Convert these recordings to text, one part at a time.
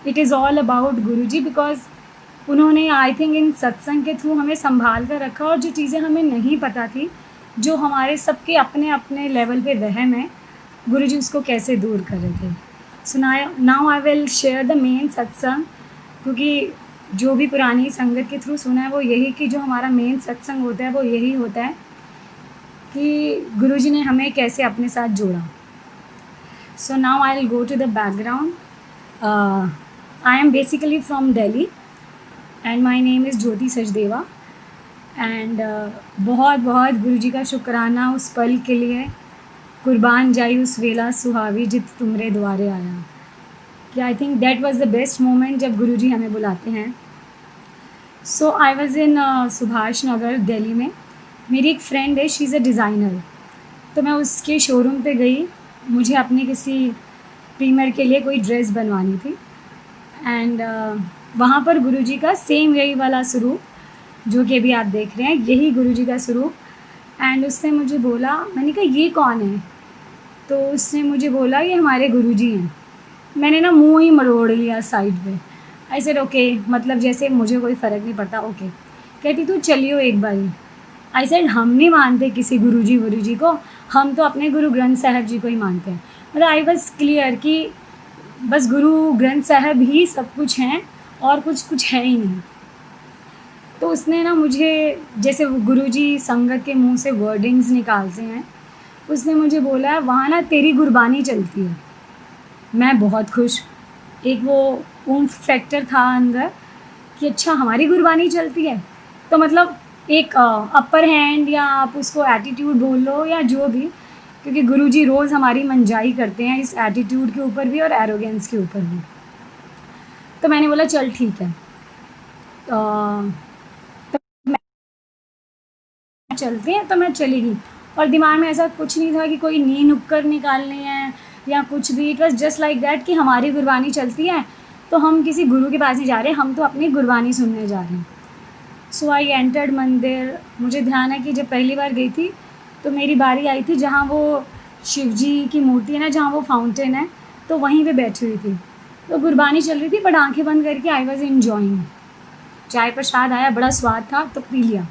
It is all about Guruji, because उन्होंने I think in सत्संग के थ्रू हमें संभाल कर रखा, और जो चीज़ें हमें नहीं पता थी, जो हमारे सबके अपने अपने लेवल पे वहम है, गुरुजी उसको कैसे दूर कर रहे थे। सो now I will share the main सत्संग, क्योंकि जो भी पुरानी संगत के थ्रू सुना है वो यही कि जो हमारा मेन सत्संग होता है वो यही होता है कि गुरुजी ने हमें कैसे अपने साथ जोड़ा। So now I will go to the background. I am basically from Delhi and my name is Jyoti Sachdeva. And बहुत बहुत गुरुजी का शुक्राना उस पल के लिए, कुर्बान जाई उस वेला सुहावी जित तुमरे द्वारे आया, कि I think that was the best moment जब गुरुजी हमें बुलाते हैं। सो आई वाज इन सुभाष नगर दिल्ली में। मेरी एक फ्रेंड है, शी इज़ अ डिज़ाइनर, तो मैं उसके शोरूम पे गई, मुझे अपने किसी प्रीमियर के लिए कोई ड्रेस बनवानी थी। एंड वहाँ पर गुरुजी का सेम यही वाला स्वरूप जो कि अभी आप देख रहे हैं, यही गुरुजी का स्वरूप। एंड उसने मुझे बोला, मैंने कहा ये कौन है? तो उसने मुझे बोला ये हमारे गुरुजी हैं। मैंने ना मुंह ही मरोड़ लिया साइड पे। आई सेड ओके, मतलब जैसे मुझे कोई फ़र्क नहीं पड़ता, ओके। कहती तू चलियो एक बारी। आई सेड हम नहीं मानते किसी गुरुजी को, हम तो अपने गुरु ग्रंथ साहब जी को ही मानते हैं। मतलब आई वॉज क्लियर कि बस गुरु ग्रंथ साहब ही सब कुछ हैं और कुछ है ही नहीं। तो उसने ना मुझे, जैसे गुरुजी संगत के मुंह से वर्डिंग्स निकालते हैं, उसने मुझे बोला वहाँ ना तेरी गुरबानी चलती है। मैं बहुत खुश, एक वो ऊम्फ फैक्टर था अंदर कि अच्छा हमारी गुरबानी चलती है। तो मतलब एक अपर हैंड, या आप उसको एटीट्यूड बोल लो या जो भी, क्योंकि गुरुजी रोज़ हमारी मनजाई करते हैं इस एटीट्यूड के ऊपर भी और एरोगेंस के ऊपर भी। तो मैंने बोला चल ठीक है, चलते हैं। तो मैं चली गई, और दिमाग में ऐसा कुछ नहीं था कि कोई नी नुक्कड़ निकालने हैं या कुछ भी। It was just like that कि हमारी गुरबानी चलती है, तो हम किसी गुरु के पास नहीं जा रहे, हम तो अपनी गुरबानी सुनने जा रहे हैं। सो आई एंटर्ड मंदिर। मुझे ध्यान है कि जब पहली बार गई थी तो मेरी बारी आई थी जहाँ वो शिव जी की मूर्ति है ना, जहाँ वो फाउंटेन है, तो वहीं पे बैठी हुई थी। तो गुरबानी चल रही थी, बट आंखें बंद करके आई वॉज एन्जॉइंग। चाय प्रसाद आया, बड़ा स्वाद था, तो पी लिया।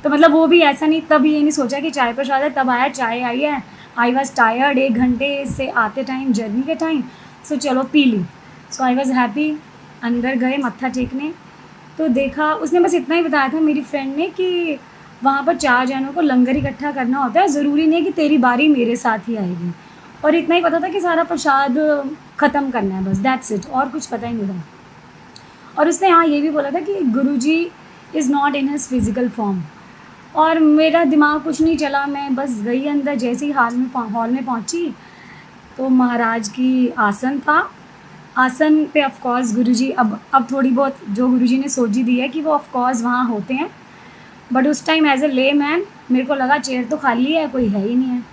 तो मतलब वो भी ऐसा नहीं, तब ये नहीं सोचा कि चाय प्रसाद है तब आया, चाय आई है। आई वॉज टायर्ड, 1 घंटे से आते टाइम, जर्नी के टाइम, सो चलो पी ली। So I was happy. अंदर गए मत्था टेकने, तो देखा, उसने बस इतना ही बताया था मेरी फ्रेंड ने कि वहाँ पर 4 जनों को लंगर इकट्ठा करना होता है, ज़रूरी नहीं है कि तेरी बारी मेरे साथ ही आएगी। और इतना ही पता था कि सारा प्रसाद ख़त्म करना है, बस दैट्स इट, और कुछ पता ही नहीं था। और उसने हाँ ये भी बोला था कि Guruji is not in his physical form. और मेरा दिमाग कुछ नहीं चला, मैं बस गई अंदर। जैसे ही हॉल में पहुंची तो महाराज की आसन था। आसन पे ऑफ कोर्स गुरुजी, अब थोड़ी बहुत जो गुरुजी ने सोची दी है कि वो ऑफ कोर्स वहाँ होते हैं, बट उस टाइम एज ए ले मैन मेरे को लगा चेयर तो खाली है, कोई है ही नहीं है।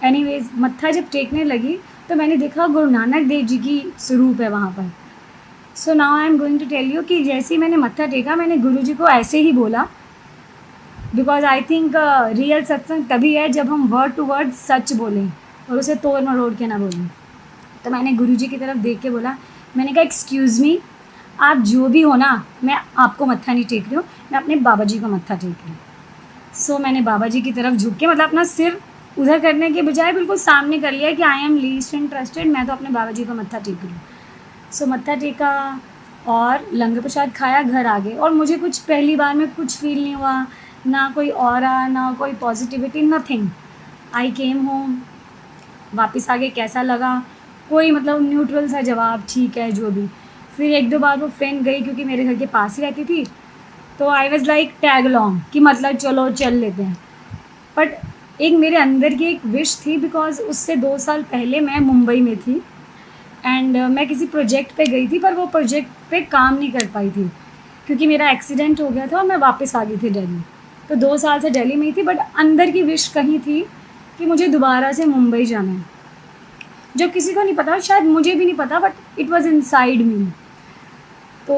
एनीवेज मत्था जब टेकने लगी तो मैंने देखा गुरु नानक देव जी की स्वरूप है वहाँ पर। So now I am going to tell you कि जैसे ही मैंने मत्था टेका, मैंने गुरुजी को ऐसे ही बोला, बिकॉज आई थिंक रियल सत्संग तभी है जब हम वर्ड टू वर्ड सच बोलें और उसे तोड़ मरोड़ के ना बोलें। तो मैंने गुरुजी की तरफ देख के बोला, मैंने कहा एक्सक्यूज़ मी, आप जो भी हो ना, मैं आपको मत्था नहीं टेक रही हूँ, मैं अपने बाबा जी को मत्था टेक रही हूँ। सो मैंने बाबा जी की तरफ झुक के, मतलब अपना सिर उधर करने के बजाय बिल्कुल सामने कर लिया कि आई एम लीस्ट इंटरेस्टेड, मैं तो अपने बाबा जी को मत्था टेक रही हूँ। सो मत्था टेका और लंगर प्रसाद खाया, घर आ गए। और मुझे कुछ पहली बार में कुछ फील नहीं हुआ, ना कोई ऑरा, ना कोई पॉजिटिविटी, नथिंग। आई केम होम, वापस आके कैसा लगा, कोई मतलब न्यूट्रल सा जवाब, ठीक है जो भी। फिर 1-2 बार वो फ्रेंड गई क्योंकि मेरे घर के पास ही रहती थी, तो I was like tag long कि मतलब चलो चल लेते हैं। बट एक मेरे अंदर की एक विश थी, बिकॉज उससे 2 साल पहले मैं मुंबई में थी एंड मैं किसी प्रोजेक्ट पे गई थी, पर वो प्रोजेक्ट पे काम नहीं कर पाई थी क्योंकि मेरा एक्सीडेंट हो गया था और मैं वापस आ गई थी दिल्ली। तो 2 साल से दिल्ली में ही थी, बट अंदर की विश कहीं थी कि मुझे दोबारा से मुंबई जाना है, जो किसी को नहीं पता, शायद मुझे भी नहीं पता, but it was inside me. तो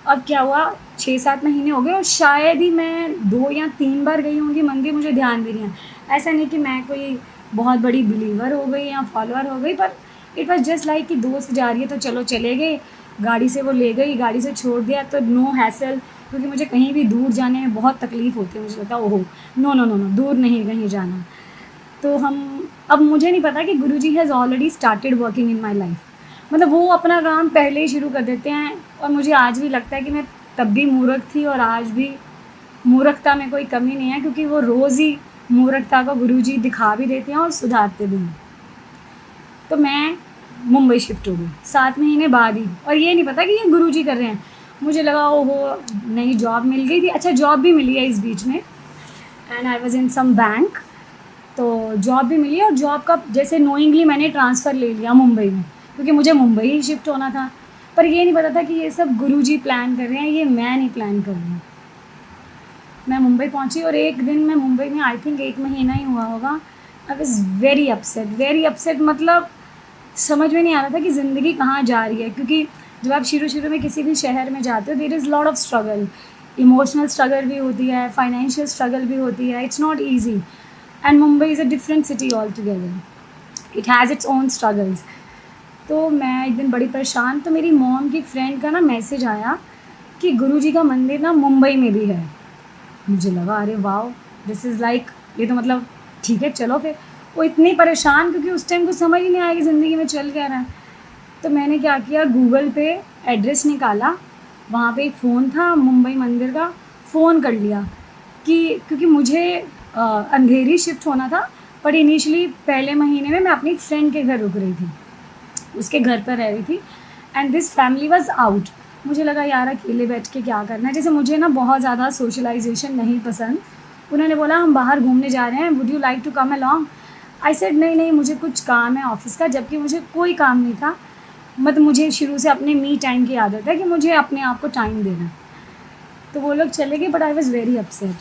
अब क्या हुआ, 6-7 महीने हो गए और शायद ही मैं 2 या 3 बार गई होंगी मंदिर, मुझे ध्यान भी नहीं है। ऐसा नहीं कि मैं कोई बहुत बड़ी बिलीवर हो गई या फॉलोअर हो गई, पर इट वॉज जस्ट लाइक कि दोस्त जा रही है तो चलो चले गए, गाड़ी से वो ले गई, गाड़ी से छोड़ दिया, तो नो हैसल, क्योंकि मुझे कहीं भी दूर जाने में बहुत तकलीफ़ होती है, मुझे लगता है ओहो नो नो नो नो, दूर नहीं कहीं जाना। तो हम, अब मुझे नहीं पता कि Guruji has already started working in my life, मतलब वो अपना काम पहले ही शुरू कर देते हैं। और मुझे आज भी लगता है कि मैं तब भी मूर्ख थी और आज भी मूर्खता में कोई कमी नहीं है, क्योंकि वो रोज़ ही मूर्खता को गुरुजी दिखा भी देते हैं और सुधारते भी हैं। तो मैं मुंबई शिफ्ट हो गई 7 महीने बाद ही, और ये नहीं पता कि ये गुरुजी कर रहे हैं। मुझे लगा ओहो नई जॉब मिल गई थी, अच्छा जॉब भी मिली है इस बीच में, and I was in some bank, तो जॉब भी मिली। और जॉब का जैसे नोइंगली मैंने ट्रांसफ़र ले लिया मुंबई में, क्योंकि मुझे मुंबई ही शिफ्ट होना था। पर ये नहीं पता था कि ये सब गुरुजी प्लान कर रहे हैं, ये मैं नहीं प्लान कर रही हूँ। मैं मुंबई पहुँची और एक दिन मैं मुंबई में, आई थिंक 1 महीना ही हुआ होगा, आई वॉज़ वेरी अपसेट, मतलब समझ में नहीं आ रहा था कि ज़िंदगी कहाँ जा रही है। क्योंकि जब आप शुरू में किसी भी शहर में जाते हो, there is lot of struggle, emotional struggle भी होती है, फाइनेंशियल स्ट्रगल भी होती है, it's not easy. And Mumbai is a different city all together, it has its own struggles. तो मैं एक दिन बड़ी परेशान, तो मेरी मॉम की फ्रेंड का ना मैसेज आया कि गुरुजी का मंदिर ना मुंबई में भी है। मुझे लगा अरे वाओ, दिस इज़ लाइक, ये तो मतलब ठीक है चलो फिर। वो इतनी परेशान, क्योंकि उस टाइम कुछ समझ ही नहीं आया कि ज़िंदगी में चल क्या रहा है। तो मैंने क्या किया, गूगल पे एड्रेस निकाला, वहाँ पे एक फ़ोन था मुंबई मंदिर का, फ़ोन कर लिया कि, क्योंकि मुझे अंधेरी शिफ्ट होना था, पर इनिशियली पहले महीने में मैं अपनी फ्रेंड के घर रुक रही थी, उसके घर पर रह रही थी, and this family was out. मुझे लगा यार अकेले बैठ के क्या करना है, जैसे मुझे ना बहुत ज़्यादा सोशलाइजेशन नहीं पसंद। उन्होंने बोला हम बाहर घूमने जा रहे हैं, would you like to come along. I said नहीं मुझे कुछ काम है ऑफिस का, जबकि मुझे कोई काम नहीं था। मतलब मुझे शुरू से अपने मी टाइम की आदत है कि मुझे अपने आप को टाइम देना। तो वो लोग चले गए, but I was very upset.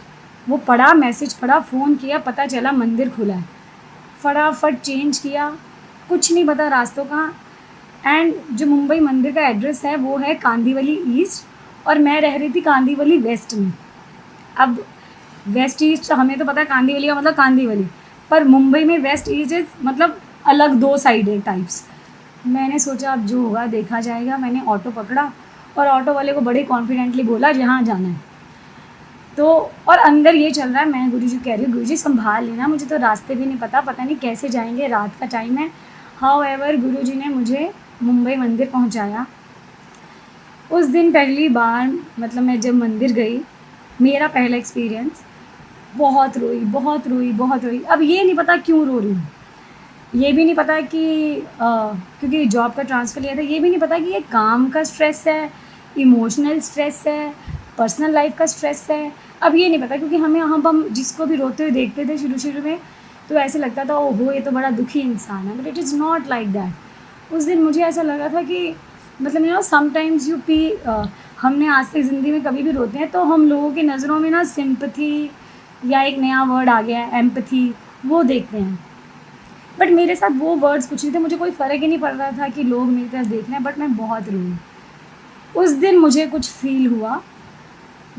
वो पढ़ा, मैसेज पढ़ा, फ़ोन किया, पता चला मंदिर खुला है, फटाफट चेंज किया, कुछ नहीं पता रास्तों का। एंड जो मुंबई मंदिर का एड्रेस है वो है कांदीवली ईस्ट, और मैं रह रही थी कांदीवली वेस्ट में। अब वेस्ट ईस्ट हमें तो पता है कांदीवली का मतलब कांदीवली, पर मुंबई में वेस्ट ईस्ट इज मतलब अलग दो साइड टाइप्स। मैंने सोचा अब जो होगा देखा जाएगा। मैंने ऑटो पकड़ा और ऑटो वाले को बड़े कॉन्फिडेंटली बोला जहाँ जाना है। तो और अंदर ये चल रहा है, मैं गुरुजी कह रही हूँ गुरुजी संभाल लेना, मुझे तो रास्ते भी नहीं पता नहीं कैसे जाएंगे, रात का टाइम है। हाउएवर गुरुजी ने मुझे मुंबई मंदिर पहुँचाया। उस दिन पहली बार मतलब मैं जब मंदिर गई, मेरा पहला एक्सपीरियंस, बहुत रोई। अब ये नहीं पता क्यों रो रही हूँ, ये भी नहीं पता कि क्योंकि जॉब का ट्रांसफ़र लिया था, ये भी नहीं पता कि ये काम का स्ट्रेस है, इमोशनल स्ट्रेस है, पर्सनल लाइफ का स्ट्रेस है। अब ये नहीं पता, क्योंकि हम जिसको भी रोते हुए देखते थे शुरू में, तो ऐसे लगता था ओहो ये तो बड़ा दुखी इंसान है, but it is not like that. उस दिन मुझे ऐसा लगा था कि मतलब यू नो समटाइम्स हमने आज तक ज़िंदगी में कभी भी रोते हैं तो हम लोगों की नज़रों में ना सिंपैथी, या एक नया वर्ड आ गया है एम्पैथी, वो देखते हैं। बट मेरे साथ वो वर्ड्स कुछ नहीं थे, मुझे कोई फ़र्क ही नहीं पड़ रहा था कि लोग मेरी तरफ देख रहे हैं, बट मैं बहुत रोई। उस दिन मुझे कुछ फ़ील हुआ,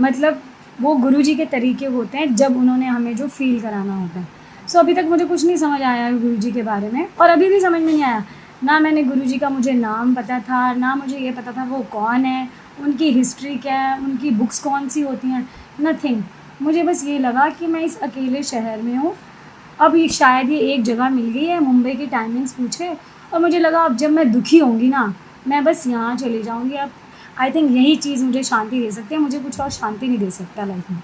मतलब वो गुरुजी के तरीके होते हैं जब उन्होंने हमें जो फ़ील कराना होता है। सो अभी तक मुझे कुछ नहीं समझ आया गुरुजी के बारे में, और अभी भी समझ में नहीं आया। ना मैंने गुरुजी का मुझे नाम पता था, ना मुझे ये पता था वो कौन है, उनकी हिस्ट्री क्या है, उनकी बुक्स कौन सी होती हैं, नथिंग। मुझे बस ये लगा कि मैं इस अकेले शहर में हूँ, अब ये शायद ये एक जगह मिल गई है, मुंबई की टाइमिंग्स पूछे, और मुझे लगा अब जब मैं दुखी होंगी ना, मैं बस यहाँ चली जाऊँगी। अब आई थिंक यही चीज़ मुझे शांति दे सकती है, मुझे कुछ और शांति नहीं दे सकता लाइफ में।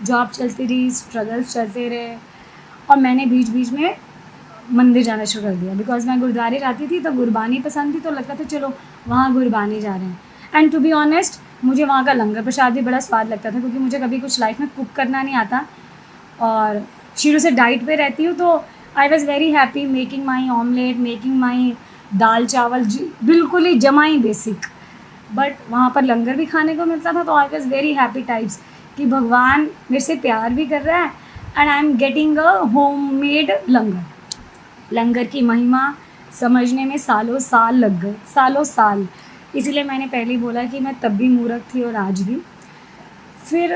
जॉब चलती रही, स्ट्रगल्स चलते रहे, और मैंने बीच बीच में मंदिर जाना शुरू कर दिया, बिकॉज मैं गुरुद्वारे जाती थी तो गुरबानी पसंद थी, तो लगता था चलो वहाँ गुरबानी जा रहे हैं। एंड टू बी ऑनेस्ट मुझे वहाँ का लंगर प्रसाद भी बड़ा स्वाद लगता था, क्योंकि मुझे कभी कुछ लाइफ में कुक करना नहीं आता, और शुरू से डाइट पे रहती हूँ, तो I was very happy making my omelette, making my dal chawal, बिल्कुल ही जमा ही बेसिक। बट वहाँ पर लंगर भी खाने को मिलता था, तो I was very happy types कि भगवान मेरे से प्यार भी कर रहा है, and I am getting a homemade langar की महिमा समझने में सालों साल लग गए, सालों साल। इसीलिए मैंने पहले ही बोला कि मैं तब भी मूर्ख थी और आज भी। फिर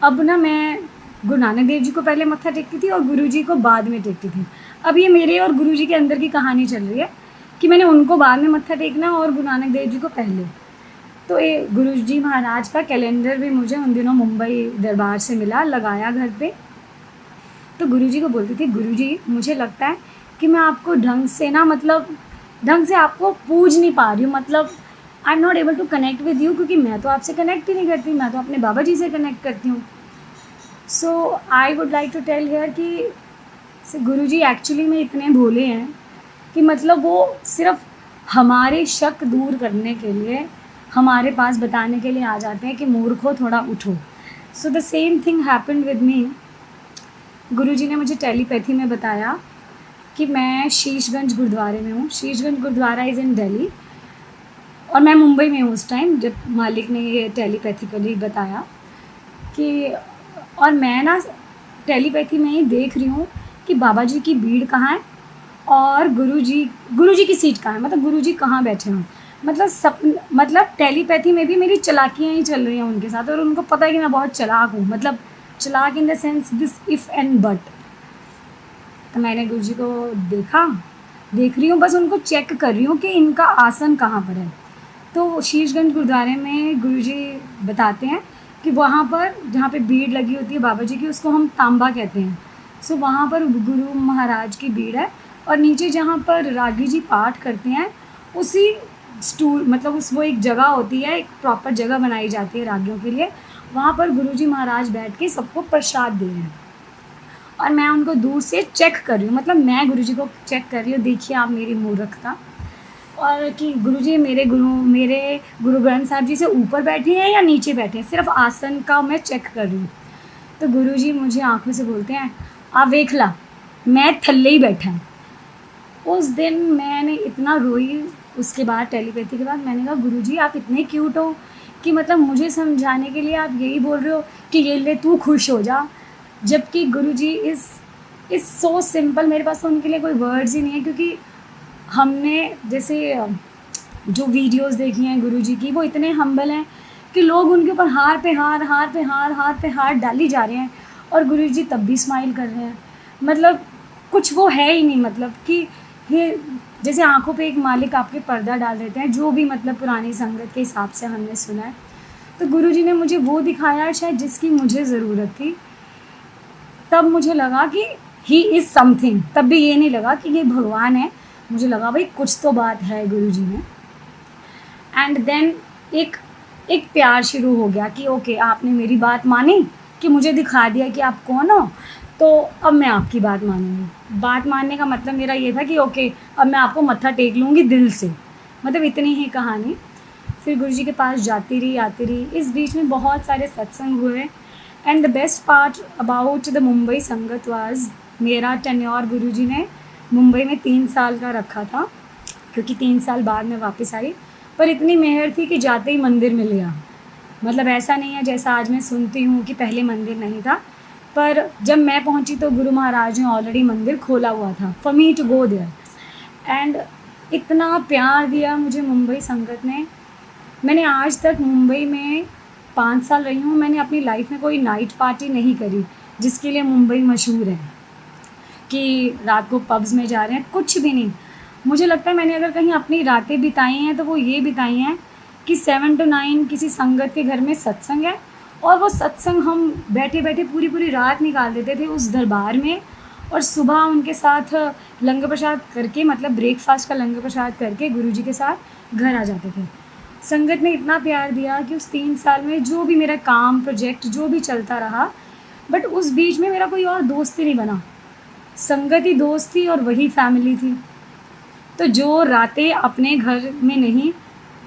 अब ना मैं गुरु नानक देव जी को पहले मत्था टेकती थी और गुरुजी को बाद में टेकती थी। अब ये मेरे और गुरुजी के अंदर की कहानी चल रही है कि मैंने उनको बाद में मत्था टेकना और गुरु नानक देव जी को पहले। तो ये गुरु जी महाराज का कैलेंडर भी मुझे उन दिनों मुंबई दरबार से मिला, लगाया घर पे। तो गुरुजी को बोलती थी, गुरुजी मुझे लगता है कि मैं आपको ढंग से ना, मतलब ढंग से आपको पूज नहीं पा रही हूँ, मतलब I am not able to connect with you, क्योंकि मैं तो आपसे कनेक्ट ही नहीं करती, मैं तो अपने बाबा जी से कनेक्ट करती हूँ। So I would like to tell here कि गुरुजी एक्चुअली में इतने भोले हैं कि मतलब वो सिर्फ हमारे शक दूर करने के लिए हमारे पास बताने के लिए आ जाते हैं कि मूर्खो थोड़ा उठो। So the same thing happened with me. Guruji ने मुझे टेलीपैथी में बताया कि मैं शीशगंज गुरुद्वारे में हूँ। शीशगंज गुरुद्वारा इज़ इन दिल्ली और मैं मुंबई में हूँ उस टाइम, जब मालिक ने ये टेलीपैथिकली बताया कि, और मैं ना टेलीपैथी में ही देख रही हूँ कि बाबा जी की भीड़ कहाँ है और गुरुजी की सीट कहाँ है, मतलब गुरुजी कहाँ बैठे हों। मतलब टेलीपैथी में भी मेरी चालाकियाँ ही चल रही हैं उनके साथ, और उनको पता है कि मैं बहुत चालाक हूँ, मतलब चालाक in the sense this if and but. तो मैंने गुरुजी को देख रही हूँ, बस उनको चेक कर रही हूँ कि इनका आसन कहाँ पर है। तो शीशगंज गुरुद्वारे में गुरुजी बताते हैं कि वहाँ पर जहाँ पे भीड़ लगी होती है बाबा जी की, उसको हम तांबा कहते हैं। सो वहाँ पर गुरु महाराज की भीड़ है, और नीचे जहाँ पर रागी जी पाठ करते हैं उसी स्टूल, मतलब वो एक जगह होती है, एक प्रॉपर जगह बनाई जाती है रागियों के लिए, वहाँ पर गुरुजी महाराज बैठ के सबको प्रसाद दे रहे हैं। और मैं उनको दूर से चेक कर रही हूँ, मतलब मैं गुरुजी को चेक कर रही हूँ, देखिए आप मेरी मूर्खता, और कि गुरुजी मेरे गुरु ग्रंथ साहब जी से ऊपर बैठे हैं या नीचे बैठे हैं, सिर्फ आसन का मैं चेक कर रही हूँ। तो गुरुजी मुझे आंखों से बोलते हैं, आप देख ला मैं थल्ले ही बैठा है। उस दिन मैंने इतना रोई, उसके बाद टेलीपैथी के बाद मैंने कहा गुरुजी आप इतने क्यूट हो कि मतलब मुझे समझाने के लिए आप यही बोल रहे हो कि ये ले तू खुश हो जा, जबकि गुरुजी इज़ सो सिंपल। मेरे पास तो उनके लिए कोई वर्ड्स ही नहीं है, क्योंकि हमने जैसे जो वीडियोस देखी हैं गुरुजी की, वो इतने हम्बल हैं कि लोग उनके ऊपर हार पे हार डाली जा रहे हैं, और गुरुजी तब भी स्माइल कर रहे हैं। मतलब कुछ वो है ही नहीं, मतलब कि ये जैसे आँखों पे एक मालिक आपके पर्दा डाल देते हैं, जो भी मतलब पुरानी संगत के हिसाब से हमने सुना है। तो गुरुजी ने मुझे वो दिखाया शायद जिसकी मुझे ज़रूरत थी। तब मुझे लगा कि ही इज़ समथिंग, तब भी ये नहीं लगा कि ये भगवान है, मुझे लगा भाई कुछ तो बात है गुरुजी में। एंड देन एक प्यार शुरू हो गया कि ओके आपने मेरी बात मानी, कि मुझे दिखा दिया कि आप कौन हो, तो अब मैं आपकी बात मानूंगी। बात मानने का मतलब मेरा ये था कि ओके अब मैं आपको मत्था टेक लूँगी दिल से, मतलब इतनी ही कहानी। फिर गुरुजी के पास जाती रही। इस बीच में बहुत सारे सत्संग हुए, and the best part about the Mumbai संगत वाज, मेरा टेन्योर गुरुजी ने मुंबई में 3 साल का रखा था, क्योंकि 3 साल बाद मैं वापस आई। पर इतनी मेहर थी कि जाते ही मंदिर मिल गया। मतलब ऐसा नहीं है जैसा आज मैं सुनती हूँ कि पहले मंदिर नहीं था, पर जब मैं पहुँची तो गुरु महाराज ने ऑलरेडी मंदिर खोला हुआ था for me to go there. And इतना प्यार दिया मुझे मुंबई संगत ने। मैंने आज तक मुंबई में 5 साल रही हूँ, मैंने अपनी लाइफ में कोई नाइट पार्टी नहीं करी, जिसके लिए मुंबई मशहूर है कि रात को पब्स में जा रहे हैं, कुछ भी नहीं। मुझे लगता है मैंने अगर कहीं अपनी रातें बिताई हैं तो वो ये बिताई हैं कि 7 to 9 किसी संगत के घर में सत्संग है, और वो सत्संग हम बैठे बैठे पूरी रात निकाल देते थे उस दरबार में, और सुबह उनके साथ लंगर प्रसाद करके, मतलब ब्रेकफास्ट का लंगर प्रसाद करके गुरुजी के साथ घर आ जाते थे। संगत ने इतना प्यार दिया कि उस 3 साल में जो भी मेरा काम प्रोजेक्ट जो भी चलता रहा, बट उस बीच में मेरा कोई और दोस्त ही नहीं बना। संगत ही दोस्त थी और वही फैमिली थी। तो जो रातें अपने घर में नहीं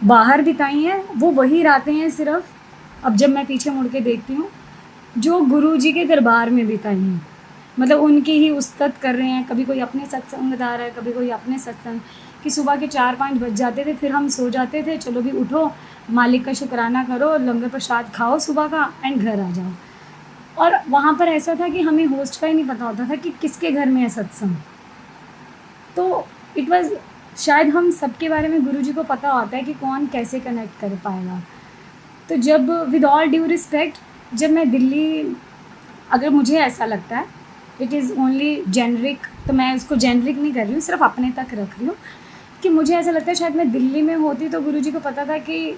बाहर बिताई हैं, वो वही रातें हैं सिर्फ, अब जब मैं पीछे मुड़ के देखती हूँ, जो गुरुजी के दरबार में बिताई हैं। मतलब उनकी ही उस्तत कर रहे हैं, कभी कोई अपने सत्संग बता रहा है, कभी कोई अपने सत्संग, कि सुबह के 4-5 बज जाते थे, फिर हम सो जाते थे, चलो भी उठो मालिक का शुक्राना करो, लंगर प्रसाद खाओ सुबह का, एंड घर आ जाओ। और वहाँ पर ऐसा था कि हमें होस्ट का ही नहीं पता होता था कि किसके घर में है सत्संग। तो इट वाज, शायद हम सबके बारे में गुरुजी को पता होता है कि कौन कैसे कनेक्ट कर पाएगा। तो जब विद ऑल ड्यू रिस्पेक्ट, जब मैं दिल्ली, अगर मुझे ऐसा लगता है इट इज़ ओनली जेनरिक, तो मैं उसको जेनरिक नहीं कर रही हूँ, सिर्फ अपने तक रख रही हूँ, कि मुझे ऐसा लगता है शायद मैं दिल्ली में होती तो गुरुजी को पता था कि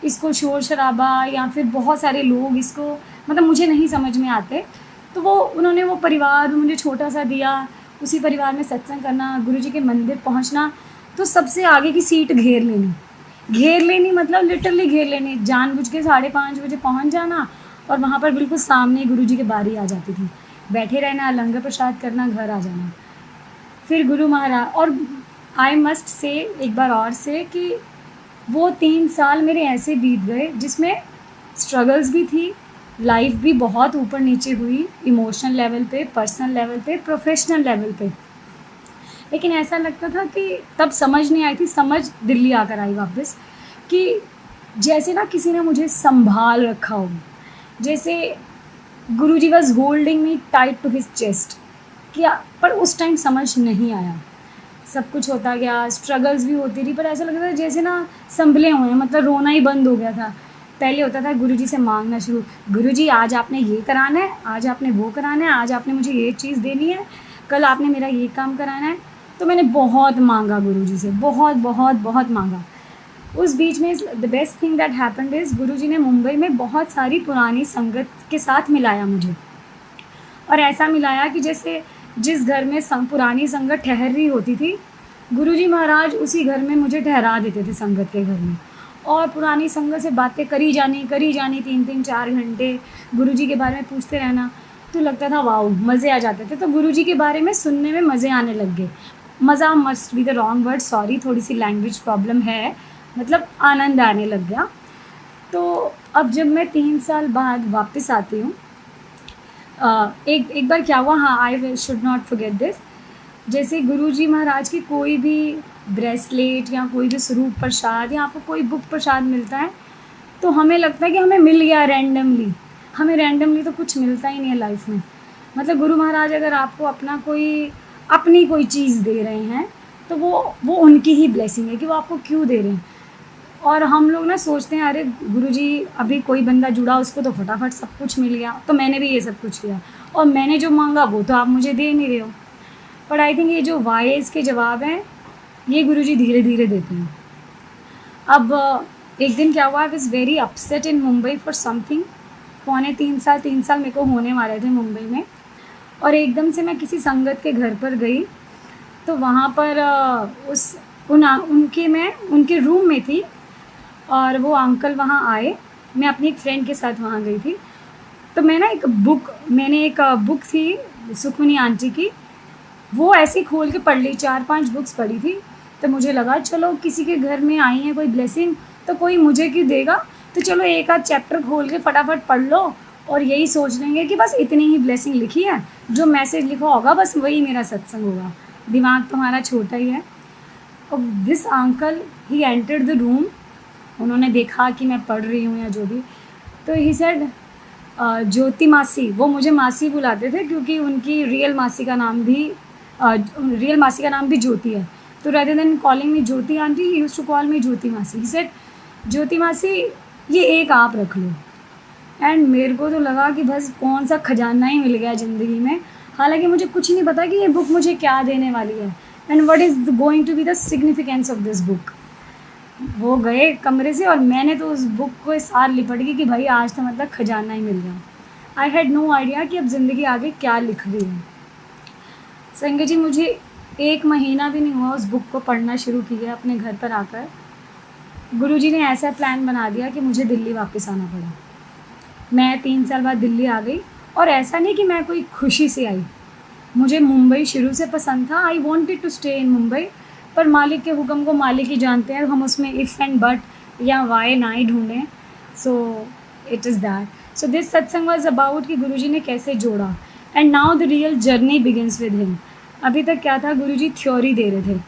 इसको शोर शराबा या फिर बहुत सारे लोग इसको मतलब मुझे नहीं समझ में आते। तो वो उन्होंने वो परिवार मुझे छोटा सा दिया, उसी परिवार में सत्संग करना, गुरुजी के मंदिर पहुंचना, तो सबसे आगे की सीट घेर लेनी मतलब लिटरली घेर लेनी, जानबूझ के 5:30 बजे पहुंच जाना और वहाँ पर बिल्कुल सामने गुरुजी की बारी आ जाती थी, बैठे रहना, लंगर प्रसाद करना, घर आ जाना। फिर गुरु महाराज, और आई मस्ट से एक बार और से कि वो 3 साल मेरे ऐसे बीत गए जिसमें स्ट्रगल्स भी थी, लाइफ भी बहुत ऊपर नीचे हुई, इमोशनल लेवल पे, पर्सनल लेवल पे, प्रोफेशनल लेवल पे। लेकिन ऐसा लगता था कि तब समझ नहीं आई थी, समझ दिल्ली आकर आई वापस, कि जैसे ना किसी ने मुझे संभाल रखा हो, जैसे Guruji was holding me tight to his chest. क्या पर उस टाइम समझ नहीं आया, सब कुछ होता गया, स्ट्रगल्स भी होती रही, पर ऐसा लगता था जैसे ना संभले हुए हैं, मतलब रोना ही बंद हो गया था। पहले होता था गुरुजी से मांगना शुरू, गुरुजी आज आपने ये कराना है, आज आपने वो कराना है, आज आपने मुझे ये चीज़ देनी है, कल आपने मेरा ये काम कराना है। तो मैंने बहुत मांगा गुरुजी से, बहुत बहुत बहुत मांगा। उस बीच में the best thing that happened is Guruji ने मुंबई में बहुत सारी पुरानी संगत के साथ मिलाया मुझे, और ऐसा मिलाया कि जैसे जिस घर में पुरानी संगत ठहर रही होती थी, गुरुजी महाराज उसी घर में मुझे ठहरा देते थे संगत के घर में, और पुरानी संगत से बातें करी जानी 3-4 घंटे, गुरुजी के बारे में पूछते रहना। तो लगता था वाओ, मज़े आ जाते थे। तो गुरुजी के बारे में सुनने में मज़े आने लग गए। मज़ा must be the wrong word, sorry, थोड़ी सी लैंग्वेज प्रॉब्लम है, मतलब आनंद आने लग गया। तो अब जब मैं 3 साल बाद वापस आती हूँ, एक बार क्या हुआ, हाँ, I should not forget this. जैसे गुरुजी महाराज की कोई भी ब्रेसलेट या कोई भी स्वरूप प्रसाद या आपको कोई बुक प्रसाद मिलता है, तो हमें लगता है कि हमें मिल गया रैंडमली। हमें रैंडमली तो कुछ मिलता ही नहीं है लाइफ में। मतलब गुरु महाराज अगर आपको अपनी कोई चीज़ दे रहे हैं, तो वो उनकी ही ब्लेसिंग है कि वो आपको क्यों दे रहे हैं। और हम लोग ना सोचते हैं अरे गुरुजी, अभी कोई बंदा जुड़ा उसको तो फटाफट सब कुछ मिल गया, तो मैंने भी ये सब कुछ किया, और मैंने जो मांगा वो तो आप मुझे दे नहीं रहे हो। पर आई थिंक ये जो वाइज के जवाब हैं, ये गुरुजी धीरे धीरे देते हैं। अब एक दिन क्या हुआ, I was very upset in Mumbai for something. 3 साल मेरे को होने वाले थे मुंबई में, और एकदम से मैं किसी संगत के घर पर गई, तो वहाँ पर उनके रूम में थी, और वो अंकल वहाँ आए। मैं अपनी एक फ्रेंड के साथ वहाँ गई थी। तो मैंने एक बुक थी सुखमनी आंटी की, वो ऐसे ही खोल के पढ़ ली, 4-5 बुक्स पढ़ी थी। तो मुझे लगा चलो किसी के घर में आई है कोई ब्लेसिंग, तो कोई मुझे क्यों देगा, तो चलो एक आध चैप्टर खोल के फटाफट पढ़ लो, और यही सोच लेंगे कि बस इतनी ही ब्लेसिंग लिखी है, जो मैसेज लिखा होगा बस वही मेरा सत्संग होगा, दिमाग तुम्हारा छोटा ही है। और this uncle he entered the room, उन्होंने देखा कि मैं पढ़ रही हूँ या जो भी, तो ही सेड ज्योति मासी, वो मुझे मासी बुलाते थे क्योंकि उनकी रियल मासी का नाम भी ज्योति है। तो rather than calling me Jyoti aunty, he used to call me Jyoti masi. He said ज्योति मासी, ये एक आप रख लो। एंड मेरे को तो लगा कि बस कौन सा खजाना ही मिल गया ज़िंदगी में। हालांकि मुझे कुछ नहीं पता कि ये बुक मुझे क्या देने वाली है, and what is going to be the significance of this book. वो गए कमरे से, और मैंने तो उस बुक को सार लिपट गई कि भाई आज तो मतलब खजाना ही मिल गया। आई हैड नो आइडिया कि अब ज़िंदगी आगे क्या लिख रही है। संगत जी, मुझे 1 महीना भी नहीं हुआ उस बुक को पढ़ना शुरू किया अपने घर पर आकर, गुरुजी ने ऐसा प्लान बना दिया कि मुझे दिल्ली वापस आना पड़ा। मैं 3 साल बाद दिल्ली आ गई, और ऐसा नहीं कि मैं कोई खुशी से आई, मुझे मुंबई शुरू से पसंद था। I wanted to stay in Mumbai, पर मालिक के हुक्म को मालिक ही जानते हैं, हम उसमें इफ़ एंड बट या वाई ना ही ढूंढें। So it is that. So this सत्संग वॉज अबाउट कि गुरुजी ने कैसे जोड़ा, and now the real journey begins with him. अभी तक क्या था, गुरुजी थ्योरी दे रहे थे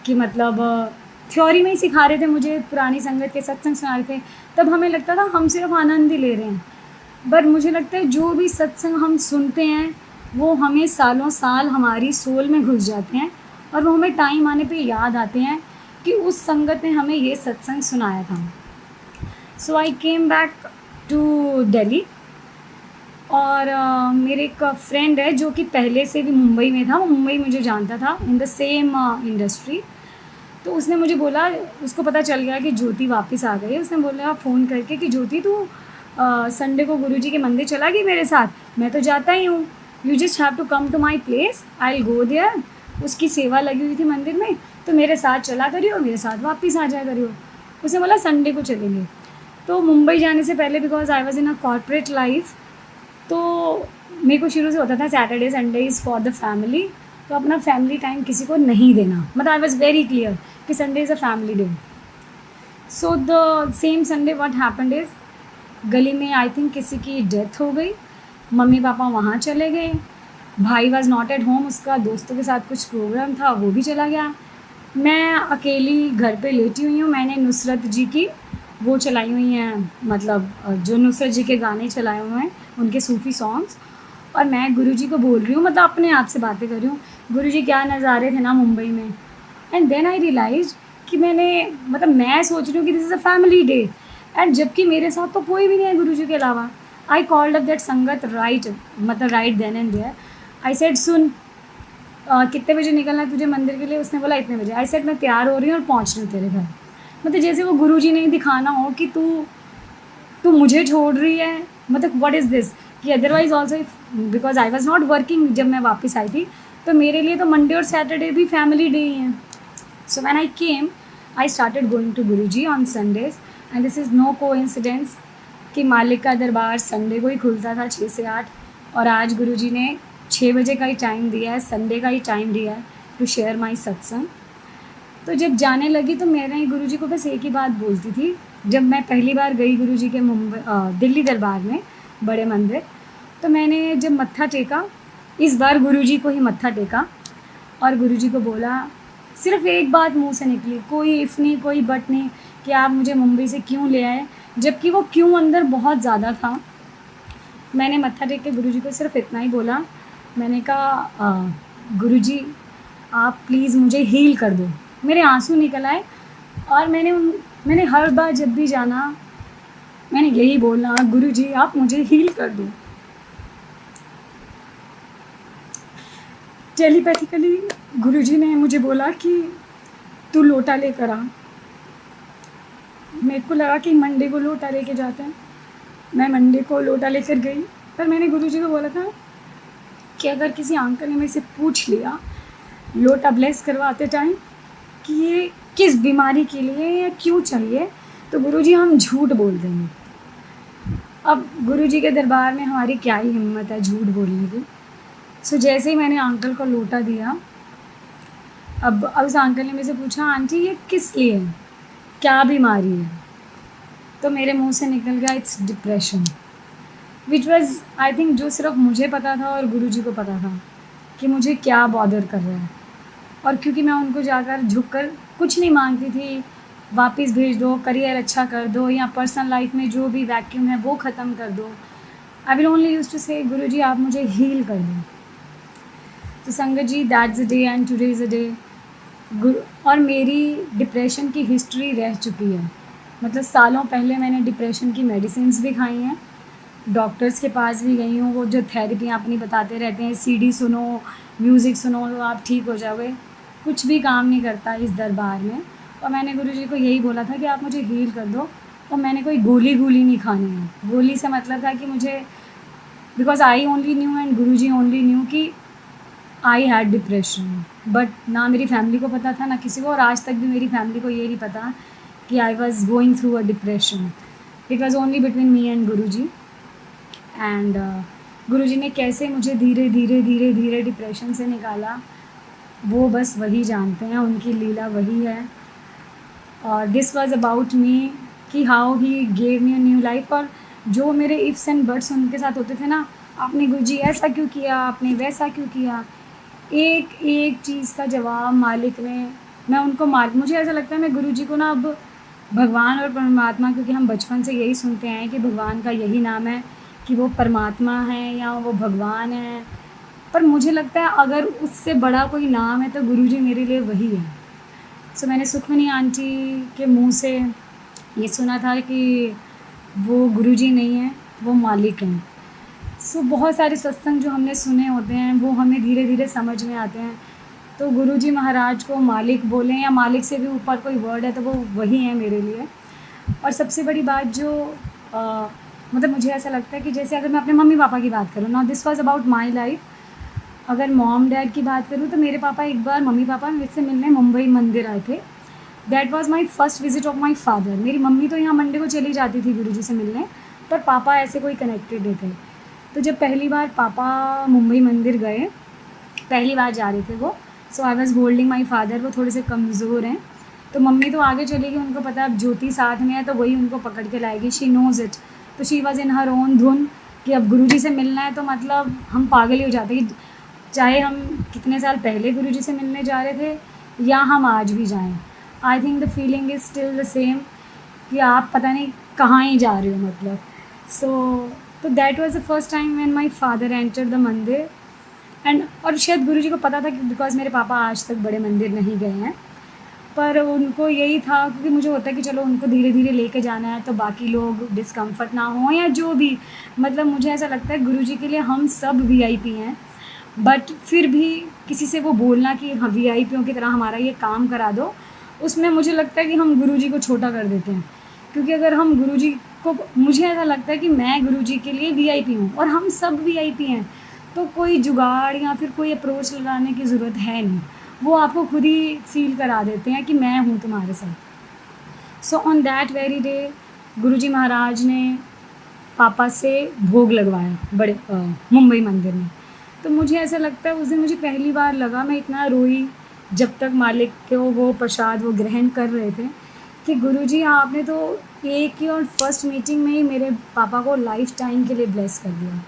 कि मतलब थ्योरी में ही सिखा रहे थे मुझे, पुरानी संगत के सत्संग सुना रहे थे। तब हमें लगता था हम सिर्फ आनंद ही ले रहे हैं, पर मुझे लगता है जो भी सत्संग हम सुनते हैं वो हमें सालों साल हमारी सोल में घुस जाते हैं, और वो हमें टाइम आने पे याद आते हैं कि उस संगत ने हमें ये सत्संग सुनाया था। सो आई केम बैक टू दिल्ली, और मेरे एक फ्रेंड है जो कि पहले से भी मुंबई में था, वो मुंबई मुझे जानता था इन द सेम इंडस्ट्री। तो उसने मुझे बोला, उसको पता चल गया कि ज्योति वापस आ गई है। उसने बोला फ़ोन करके कि ज्योति तू संडे को गुरुजी के मंदिर चला गई मेरे साथ? मैं तो जाता ही हूँ, you just have to come to my place, I will go there. उसकी सेवा लगी हुई थी मंदिर में, तो मेरे साथ चला करियो, मेरे साथ वापस आ जाया करियो। उसने बोला संडे को चलेंगे। तो मुंबई जाने से पहले because I was in a corporate life, तो मेरे को शुरू से होता था Saturday Sunday is for the family, तो अपना फैमिली टाइम किसी को नहीं देना, मतलब आई वॉज वेरी क्लियर कि Sunday is a family day. So the same Sunday what happened is गली में आई थिंक किसी की डेथ हो गई, मम्मी पापा वहाँ चले गए, भाई वॉज नॉट एट होम, उसका दोस्तों के साथ कुछ प्रोग्राम था वो भी चला गया। मैं अकेली घर पे लेटी हुई हूँ। मैंने नुसरत जी की वो चलाई हुई हैं, मतलब जो नुसरत जी के गाने चलाए हुए हैं उनके सूफ़ी सॉन्ग्स, और मैं गुरुजी को बोल रही हूँ, मतलब अपने आप से बातें कर रही हूँ, गुरुजी क्या नज़ारे थे ना मुंबई में। एंड देन आई रियलाइज कि मतलब मैं सोच रही हूँ कि this is a family day, and जबकि मेरे साथ तो कोई भी नहीं है गुरुजी के अलावा। I called up that sangat right then and there. I said सुन, कितने बजे निकलना है तुझे मंदिर के लिए? उसने बोला इतने बजे। आई सेड मैं तैयार हो रही हूँ और पहुँच रही हूँ तेरे घर। मतलब जैसे वो गुरुजी ने दिखाना हो कि तू तू मुझे छोड़ रही है, मतलब व्हाट इज़ दिस। कि otherwise also because I was not working जब मैं वापस आई थी, तो मेरे लिए तो मंडे और सैटरडे भी फैमिली डे ही हैं। So when I came, I started going to Guruji on Sundays, and this is no coincidence कि मालिक का दरबार संडे को ही खुलता था 6 से 8, और आज गुरुजी ने 6 बजे का ही टाइम दिया है, संडे का ही टाइम दिया है टू शेयर माई सत्संग। तो जब जाने लगी तो मैंने गुरुजी को बस एक ही बात बोलती थी। जब मैं पहली बार गई गुरुजी के दिल्ली दरबार में बड़े मंदिर, तो मैंने जब मत्था टेका, इस बार गुरुजी को ही मत्था टेका, और गुरुजी को बोला, सिर्फ एक बात मुंह से निकली, कोई इफ़ नहीं कोई बट नहीं, कि आप मुझे मुंबई से क्यों ले आए, जबकि वो क्यों अंदर बहुत ज़्यादा था। मैंने मत्था टेक के गुरुजी को सिर्फ इतना ही बोला, मैंने कहा गुरुजी आप प्लीज़ मुझे हील कर दो। मेरे आंसू निकल आए, और मैंने हर बार जब भी जाना मैंने यही बोला, गुरुजी आप मुझे हील कर दो। टेलीपैथिकली गुरुजी ने मुझे बोला कि तू लोटा लेकर आ। मेरे को लगा कि मंडे को लोटा लेके जाते हैं, मैं मंडे को लोटा लेकर गई, पर मैंने गुरुजी को बोला था कि अगर किसी अंकल ने मेरे से पूछ लिया लोटा ब्लेस करवाते टाइम कि ये किस बीमारी के लिए या क्यों चाहिए, तो गुरुजी हम झूठ बोल देंगे। अब गुरुजी के दरबार में हमारी क्या ही हिम्मत है झूठ बोलने की। सो जैसे ही मैंने अंकल को लोटा दिया, अब उस अंकल ने मेरे से पूछा आंटी ये किस लिए है, क्या बीमारी है? तो मेरे मुंह से निकल गया it's depression, which was I think जो सिर्फ मुझे पता था और गुरुजी को पता था कि मुझे क्या बॉदर कर रहा है। और क्योंकि मैं उनको जाकर झुककर कुछ नहीं मांगती थी, वापस भेज दो, करियर अच्छा कर दो, या पर्सनल लाइफ में जो भी वैक्यूम है वो ख़त्म कर दो, I will only use to say Guruji आप मुझे हील कर दो। तो sangat ji that's a day and today is a day. और मेरी डिप्रेशन की हिस्ट्री रह चुकी है, मतलब सालों पहले मैंने डिप्रेशन की मेडिसिन्स भी खाई हैं, डॉक्टर्स के पास भी गई हूँ, वो जो थेरेपी अपनी बताते रहते हैं सीडी सुनो, म्यूज़िक सुनो तो आप ठीक हो जाओगे, कुछ भी काम नहीं करता इस दरबार में। और मैंने गुरुजी को यही बोला था कि आप मुझे हील कर दो, और मैंने कोई गोली नहीं खानी है। गोली से मतलब था कि मुझे, because I only new and Guruji only new कि आई हैड डिप्रेशन, बट ना मेरी फैमिली को पता था ना किसी को, और आज तक भी मेरी फैमिली को ये नहीं पता कि I was going through a depression. It was only between me and Guruji. And Guruji ने कैसे मुझे धीरे धीरे धीरे धीरे डिप्रेशन से निकाला वो बस वही जानते हैं, उनकी लीला वही है। और दिस वॉज अबाउट मी कि how he gave me a new life. और जो मेरे इफ्स एंड बट्स उनके साथ होते थे ना, आपने गुरुजी ऐसा क्यों किया, आपने वैसा क्यों किया, एक एक चीज़ का जवाब मालिक ने, मैं उनको मुझे ऐसा लगता है मैं गुरुजी को ना अब भगवान और परमात्मा, क्योंकि हम बचपन से यही सुनते हैं कि भगवान का यही नाम है कि वो परमात्मा है या वो भगवान है, पर मुझे लगता है अगर उससे बड़ा कोई नाम है तो गुरुजी मेरे लिए वही है। सो मैंने सुखमनी आंटी के मुंह से ये सुना था कि वो गुरुजी नहीं है, वो मालिक हैं। सो बहुत सारे सत्संग जो हमने सुने होते हैं वो हमें धीरे धीरे समझ में आते हैं। तो गुरुजी महाराज को मालिक बोलें या मालिक से भी ऊपर कोई वर्ड है तो वो वही है मेरे लिए। और सबसे बड़ी बात जो मतलब मुझे ऐसा लगता है कि जैसे अगर मैं अपने मम्मी पापा की बात करूँ, now this was about my life. अगर मॉम डैड की बात करूँ तो मेरे पापा एक बार मम्मी पापा मुझसे मिलने मुंबई मंदिर आए थे। That was my first visit of my father. मेरी मम्मी तो यहाँ मंडे को चली जाती थी गुरुजी से मिलने, पर पापा ऐसे कोई कनेक्टेड नहीं थे। तो जब पहली बार पापा मुंबई मंदिर गए, पहली बार जा रहे थे वो, so I was holding my father. वो थोड़े से कमज़ोर हैं, तो मम्मी तो आगे चली गई, उनको पता है अब ज्योति साथ में है तो वही उनको पकड़ के लाएगी, शी नोज़ इट। तो she was in her own धुन कि अब गुरुजी से मिलना है, तो मतलब हम पागल ही हो जाते कि चाहे हम कितने साल पहले गुरुजी से मिलने जा रहे थे या हम आज भी जाएं, I think the feeling is still the same कि आप पता नहीं कहाँ ही जा रहे हो मतलब। तो that was the first time when my father entered the मंदिर एंड और शायद गुरुजी को पता था कि बिकॉज़ मेरे पापा आज तक बड़े मंदिर नहीं गए हैं, पर उनको यही था क्योंकि मुझे होता है कि चलो उनको धीरे धीरे लेके जाना है तो बाकी लोग डिस्कम्फर्ट ना हो या जो भी, मतलब मुझे ऐसा लगता है गुरुजी के लिए हम सब वीआईपी हैं। बट फिर भी किसी से वो बोलना कि हाँ वीआईपीओं की तरह हमारा ये काम करा दो, उसमें मुझे लगता है कि हम गुरुजी को छोटा कर देते हैं। क्योंकि अगर हम गुरुजी को, मुझे ऐसा लगता है कि मैं गुरुजी के लिए वीआईपी हूँ और हम सब वीआईपी हैं, तो कोई जुगाड़ या फिर कोई अप्रोच लगाने की ज़रूरत है नहीं, वो आपको खुद ही फील करा देते हैं कि मैं हूँ तुम्हारे साथ। So on that very day Guruji Maharaj ने पापा से भोग लगवाया बड़े मुंबई मंदिर में। तो मुझे ऐसा लगता है उस दिन मुझे पहली बार लगा, मैं इतना रोई जब तक मालिक को वो प्रसाद वो ग्रहण कर रहे थे कि गुरुजी आपने तो एक ही और फर्स्ट मीटिंग में ही मेरे पापा को लाइफ टाइम के लिए ब्लेस कर दिया।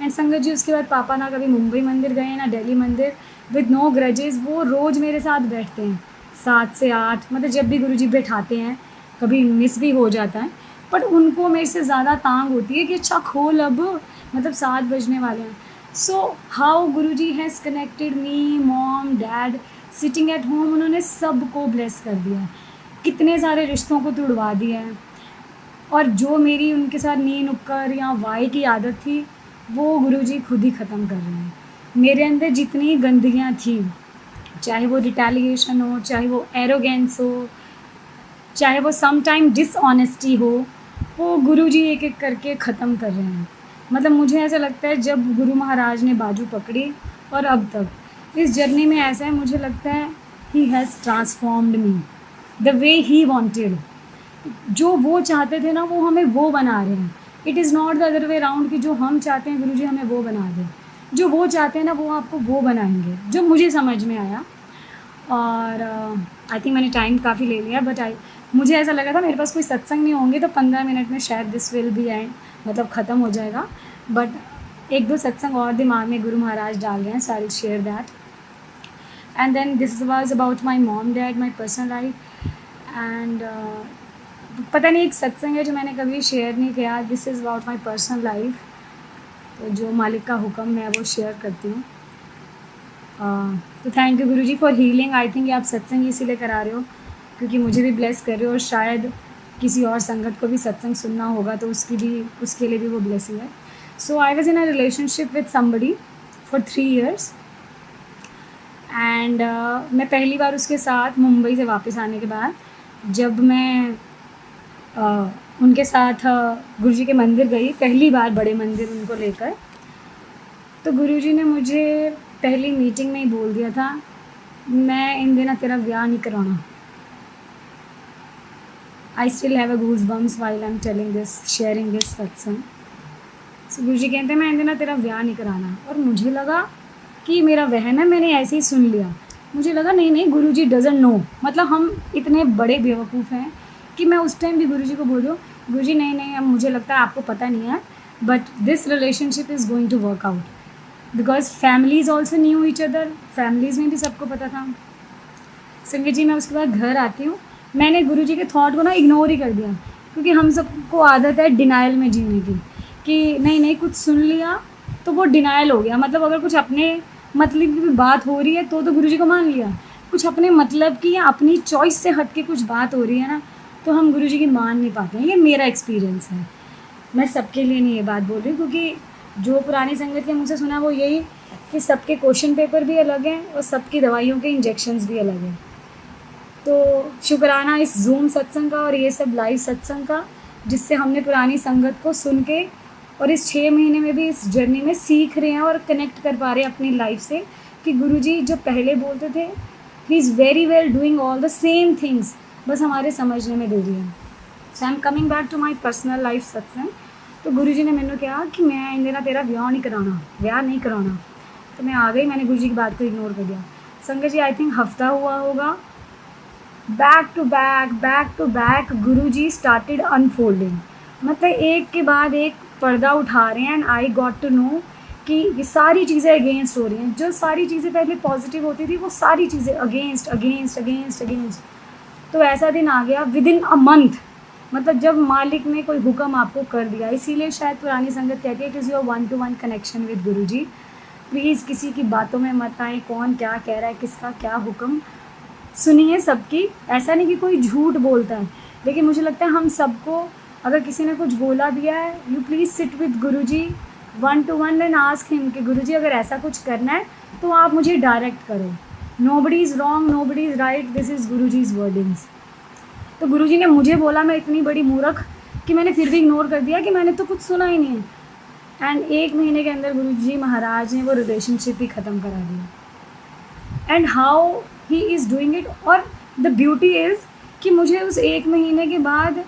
एंड संगत जी उसके बाद पापा ना कभी मुंबई मंदिर गए ना दिल्ली मंदिर, विद नो ग्रजेस वो रोज़ मेरे साथ बैठते हैं 7 से 8, मतलब जब भी गुरुजी बैठाते हैं, कभी मिस भी हो जाता है, बट उनको मेरे से ज़्यादा तांग होती है कि अच्छा खोल अब, मतलब 7 बजने वाले हैं। So how Guruji has connected me, mom dad sitting at home, उन्होंने सबको ब्लेस कर दिया है, कितने सारे रिश्तों को तुड़वा दिया है। और जो मेरी उनके साथ नी नुक्कड़ या वाई की आदत थी वो गुरुजी खुद ही ख़त्म कर रहे हैं। मेरे अंदर जितनी गंदगियाँ थी, चाहे वो रिटेलिएशन हो, चाहे वो एरोगेंस हो, चाहे वो सम टाइम डिसऑनेस्टी हो, वो गुरुजी एक एक करके ख़त्म कर रहे हैं। मतलब मुझे ऐसा लगता है जब गुरु महाराज ने बाजू पकड़ी और अब तक इस जर्नी में ऐसा है, मुझे लगता है he has transformed me the way he wanted. जो वो चाहते थे ना वो हमें वो बना रहे हैं। It is not the other way round कि जो हम चाहते हैं गुरुजी हमें वो बना दें, जो वो चाहते हैं ना वो आपको वो बनाएंगे, जो मुझे समझ में आया। और आई थिंक मैंने टाइम काफ़ी ले लिया, बट मुझे ऐसा लगा था मेरे पास कोई सत्संग नहीं होंगे तो 15 मिनट में शायद दिस विल बी एंड, मतलब ख़त्म हो जाएगा। बट एक दो सत्संग और दिमाग में गुरु महाराज डाल रहे हैं, so I will share that. And then this was about my mom dad, my personal life. And पता नहीं एक सत्संग है जो मैंने कभी शेयर नहीं किया, this is about my personal life. तो जो मालिक का हुक्म मैं वो शेयर करती हूँ। तो thank you Guruji for healing. I think आप सत्संग इसीलिए करा रहे हो क्योंकि मुझे भी ब्लेस कर रहे हो और शायद किसी और संगत को भी सत्संग सुनना होगा तो उसके लिए भी वो ब्लेसिंग है। So I was in a relationship with somebody for 3 years and मैं पहली बार उसके साथ मुंबई से वापस आने के बाद जब मैं उनके साथ गुरुजी के मंदिर गई, पहली बार बड़े मंदिर उनको लेकर, तो गुरुजी ने मुझे पहली मीटिंग में ही बोल दिया था, मैं इन दिनों तेरा ब्याह नहीं कराना। I still have a goose bumps while I am telling this, sharing this सत्संग। सो गुरुजी कहते हैं मैं इन दिनों तेरा ब्याह नहीं कराना। और मुझे लगा कि मेरा वहम है, मैंने ऐसे ही सुन लिया। मुझे लगा नहीं गुरुजी डजंट नो, मतलब हम इतने बड़े बेवकूफ़ हैं कि मैं उस टाइम भी गुरुजी को बोलूँ गुरुजी नहीं अब मुझे लगता है आपको पता नहीं है, but this relationship is going to work out because families also knew each other, families में भी सबको पता था। संगत जी मैं उसके बाद घर आती हूँ, मैंने गुरुजी के थॉट को ना इग्नोर ही कर दिया क्योंकि हम सबको आदत है डिनाइल में जीने की कि नहीं कुछ सुन लिया तो वो डिनाइल हो गया। मतलब अगर कुछ अपने मतलब की भी बात हो रही है तो गुरुजी को मान लिया, कुछ अपने मतलब की या अपनी चॉइस से हट के कुछ बात हो रही है ना तो हम गुरुजी की मान नहीं पाते हैं। ये मेरा एक्सपीरियंस है, मैं सबके लिए नहीं ये बात बोल रही क्योंकि जो पुरानी संगत के मुझसे सुना वो यही कि सबके क्वेश्चन पेपर भी अलग हैं और सबकी दवाइयों के इंजेक्शन्स भी अलग हैं। तो शुक्राना इस ज़ूम सत्संग का और ये सब लाइव सत्संग का, जिससे हमने पुरानी संगत को सुन के और इस 6 महीने में भी इस जर्नी में सीख रहे हैं और कनेक्ट कर पा रहे हैं अपनी लाइफ से कि गुरुजी जो पहले बोलते थे, he is very well doing all the same things, बस हमारे समझने में देरी है। So I am coming back to my personal life satsang. तो गुरुजी ने मैंने कहा कि मैं इंदिरा तेरा ब्याह नहीं कराना। तो मैं आ गई, मैंने गुरुजी की बात को इग्नोर कर दिया। संगत जी आई थिंक हफ्ता हुआ होगा, back to back Guruji started unfolding, मतलब एक के बाद एक पर्दा उठा रहे हैं। And I got to know कि ये सारी चीज़ें अगेंस्ट हो रही हैं। जो सारी चीज़ें पहले पॉजिटिव होती थी वो सारी चीज़ें अगेंस्ट। तो ऐसा दिन आ गया विदिन अ मंथ, मतलब जब मालिक ने कोई हुक्म आपको कर दिया। इसीलिए शायद पुरानी संगत कहती है it is your 1-to-1 connection with Guruji. Please किसी की बातों में मत आए, कौन क्या कह रहा है, किसका क्या हुक्म, सुनिए सबकी। ऐसा नहीं कि कोई झूठ बोलता है, लेकिन मुझे लगता है हम सबको अगर किसी ने कुछ बोला दिया है, you please sit with Guruji 1-to-1 and ask him कि गुरुजी अगर ऐसा कुछ करना है तो आप मुझे डायरेक्ट करो। Nobody is wrong, nobody is right, this is Guruji's wordings. तो गुरुजी ने मुझे बोला, मैं इतनी बड़ी मूर्ख कि मैंने फिर भी इग्नोर कर दिया कि मैंने तो कुछ सुना ही नहीं है। एंड 1 महीने के अंदर गुरुजी महाराज ने वो रिलेशनशिप ही ख़त्म करा दिया। And how he is doing it. और द ब्यूटी इज़ कि मुझे उस 1 महीने के बाद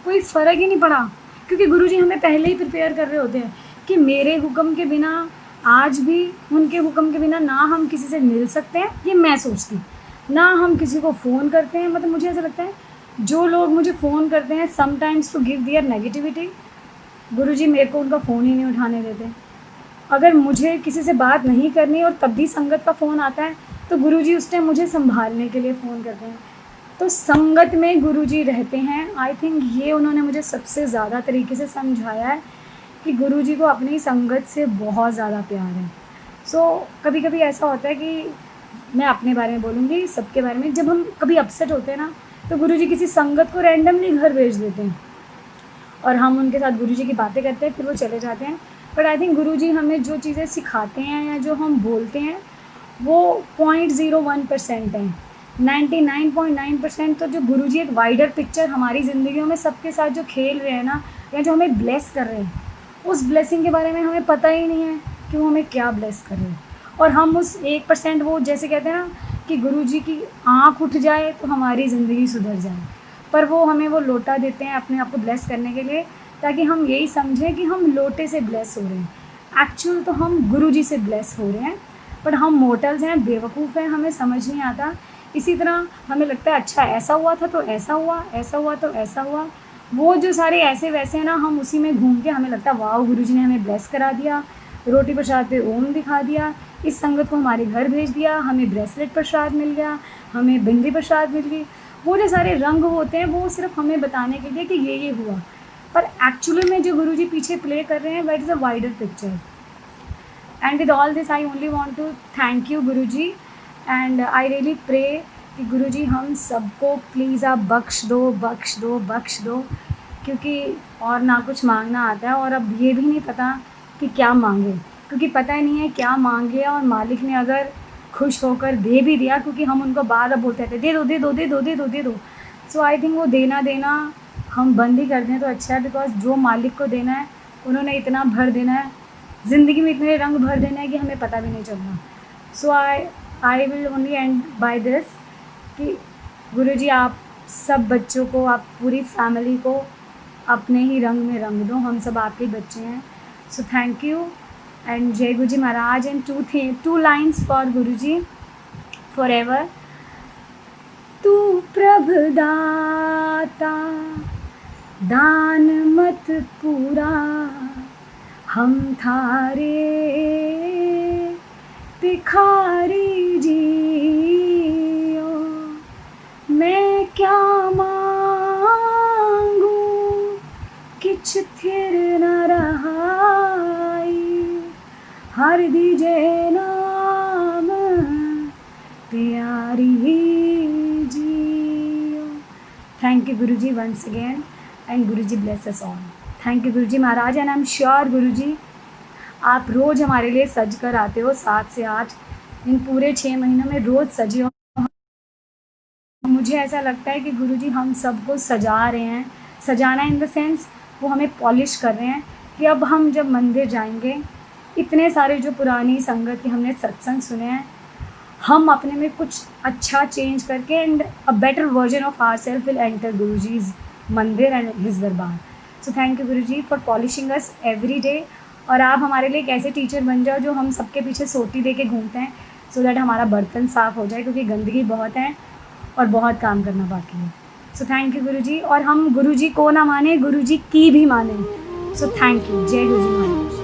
कोई फ़र्क ही नहीं पड़ा, क्योंकि गुरुजी हमें पहले ही प्रिपेयर कर रहे होते हैं कि मेरे हुक्म के बिना, आज भी उनके हुक्म के बिना ना हम किसी से मिल सकते हैं, ये मैं सोचती हूँ, ना हम किसी को फ़ोन करते हैं। मतलब मुझे ऐसा लगता है जो लोग मुझे फ़ोन करते हैं sometimes to give their negativity, Guruji मेरे को उनका फ़ोन ही नहीं उठाने देते। अगर मुझे किसी से बात नहीं करनी और तब भी संगत का फ़ोन आता है तो गुरुजी उस टाइम मुझे संभालने के लिए फ़ोन करते हैं। तो संगत में गुरुजी रहते हैं। आई थिंक ये उन्होंने मुझे सबसे ज़्यादा तरीके से समझाया है कि गुरुजी को अपनी संगत से बहुत ज़्यादा प्यार है। कभी कभी ऐसा होता है कि मैं अपने बारे में बोलूँगी, सबके बारे में, जब हम कभी अपसेट होते हैं ना तो गुरुजी किसी संगत को रैंडमली घर भेज देते हैं और हम उनके साथ गुरुजी की बातें करते हैं, फिर वो चले जाते हैं। बट आई थिंक गुरुजी हमें जो चीज़ें सिखाते हैं या जो हम बोलते हैं वो 0.01% है। 99.9% तो जो गुरुजी एक वाइडर पिक्चर हमारी ज़िंदगियों में सबके साथ जो खेल रहे हैं ना, या जो हमें ब्लेस कर रहे हैं, उस ब्लेसिंग के बारे में हमें पता ही नहीं है कि वो हमें क्या ब्लेस कर रहे हैं। और हम उस 1%, वो जैसे कहते हैं ना कि गुरुजी की आँख उठ जाए तो हमारी ज़िंदगी सुधर जाए, पर वो हमें वो लोटा देते हैं अपने आप को ब्लेस करने के लिए, ताकि हम यही समझें कि हम लोटे से ब्लेस हो रहे हैं। एक्चुअल तो हम गुरुजी से ब्लेस हो रहे हैं, बट हम मोर्टल्स हैं, बेवकूफ़ हैं, हमें समझ नहीं आता। इसी तरह हमें लगता है अच्छा ऐसा हुआ था तो ऐसा हुआ, ऐसा हुआ तो ऐसा हुआ। वो जो सारे ऐसे वैसे हैं ना, हम उसी में घूम के हमें लगता है वाह गुरुजी ने हमें ब्लेस करा दिया, रोटी प्रसाद पे ओम दिखा दिया, इस संगत को हमारे घर भेज दिया, हमें ब्रेसलेट प्रसाद मिल गया, हमें बिंदी प्रसाद मिल गई। वो जो सारे रंग होते हैं वो सिर्फ हमें बताने के लिए कि ये हुआ, पर एक्चुअली में जो गुरुजी पीछे प्ले कर रहे हैं that is a wider picture. And with all this I only want to thank you Guruji, and I really pray कि गुरुजी हम सबको प्लीज़ आप बख्श दो, क्योंकि और ना कुछ मांगना आता है और अब ये भी नहीं पता कि क्या मांगे, क्योंकि पता ही नहीं है क्या मांगे। और मालिक ने अगर खुश होकर दे भी दिया, क्योंकि हम उनको बार बार बोलते थे दे दो। सो आई थिंक वो देना हम बंद ही कर दें तो अच्छा है, बिकॉज जो मालिक को देना है उन्होंने इतना भर देना है, ज़िंदगी में इतने रंग भर देना है कि हमें पता भी नहीं चलना। So I will only end by this कि गुरुजी आप सब बच्चों को, आप पूरी फैमिली को अपने ही रंग में रंग दो, हम सब आपके बच्चे हैं। सो thank you and Jai Guruji Maharaj. And 2 lines for Guruji forever. तू प्रभु दाता दान मत पूरा, हम थारे भिखारी जियो, मैं क्या मांगू किछ थिर न रहाई, हर दीजे नाम प्यारी जियो। Thank you Guruji once again, and Guruji bless us all. Thank you Guruji Maharaj, and I'm sure Guruji आप रोज़ हमारे लिए सज कर आते हो 7 से 8, इन पूरे 6 महीनों में रोज़ सजे हो। मुझे ऐसा लगता है कि गुरुजी हम सबको सजा रहे हैं, सजाना इन द सेंस वो हमें पॉलिश कर रहे हैं कि अब हम जब मंदिर जाएँगे, इतने सारे जो पुरानी संगत के हमने सत्संग सुने हैं, हम अपने में कुछ अच्छा चेंज करके and a better version of ourselves will enter Guruji's mandir and his darbar. So thank you Guruji for polishing us every day. और आप हमारे लिए एक ऐसे टीचर बन जाओ जो हम सबके पीछे सोटी दे के घूमते हैं, सो दैट हमारा बर्तन साफ़ हो जाए, क्योंकि गंदगी बहुत है और बहुत काम करना बाकी है। सो थैंक यू गुरुजी। और हम गुरुजी को ना माने, गुरुजी की भी माने। सो थैंक यू। जय गुरुजी महाराज।